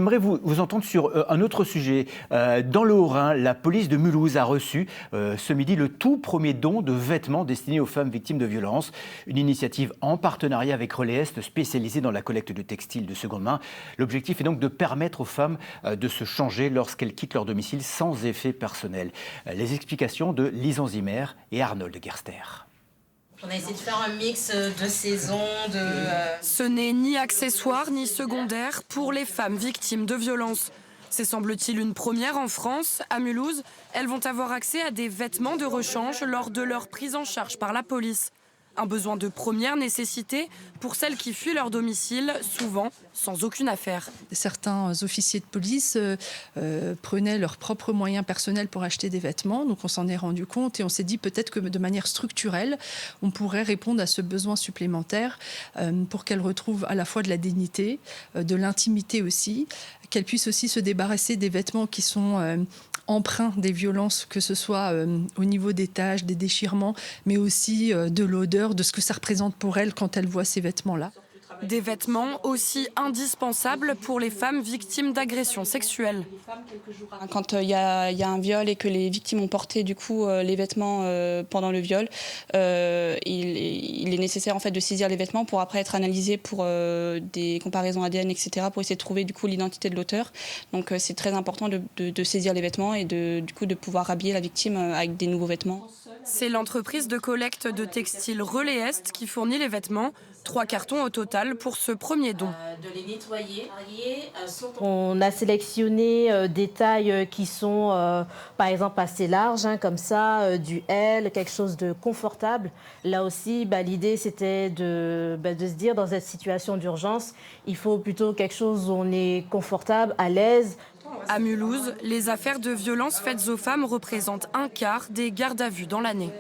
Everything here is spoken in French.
J'aimerais vous entendre sur un autre sujet. Dans le Haut-Rhin, la police de Mulhouse a reçu ce midi le tout premier don de vêtements destinés aux femmes victimes de violences. Une initiative en partenariat avec Relais Est, spécialisée dans la collecte de textiles de seconde main. L'objectif est donc de permettre aux femmes de se changer lorsqu'elles quittent leur domicile sans effet personnel. Les explications de Lisan Zimmer et Arnold Gerster. On a essayé de faire un mix de saisons, Ce n'est ni accessoire ni secondaire pour les femmes victimes de violences. C'est semble-t-il une première en France. À Mulhouse, elles vont avoir accès à des vêtements de rechange lors de leur prise en charge par la police. Un besoin de première nécessité pour celles qui fuient leur domicile, souvent sans aucune affaire. Certains officiers de police prenaient leurs propres moyens personnels pour acheter des vêtements. Donc on s'en est rendu compte et on s'est dit peut-être que de manière structurelle, on pourrait répondre à ce besoin supplémentaire pour qu'elles retrouvent à la fois de la dignité, de l'intimité aussi, qu'elles puissent aussi se débarrasser des vêtements qui sont empreints des violences, que ce soit au niveau des taches, des déchirements, mais aussi de l'odeur, de ce que ça représente pour elles quand elles voient ces vêtements-là. Des vêtements aussi indispensables pour les femmes victimes d'agressions sexuelles. Quand il y a un viol et que les victimes ont porté du coup les vêtements pendant le viol, il est nécessaire en fait de saisir les vêtements pour après être analysés pour des comparaisons ADN, etc. pour essayer de trouver du coup l'identité de l'auteur. Donc c'est très important de saisir les vêtements et du coup de pouvoir habiller la victime avec des nouveaux vêtements. C'est l'entreprise de collecte de textiles Relais Est qui fournit les vêtements. 3 cartons au total pour ce premier don. de les nettoyer. On a sélectionné des tailles qui sont par exemple assez larges, comme ça, du L, quelque chose de confortable. Là aussi, l'idée c'était de se dire dans cette situation d'urgence, il faut plutôt quelque chose où on est confortable, à l'aise. À Mulhouse, les affaires de violences faites aux femmes représentent un quart des gardes à vue dans l'année.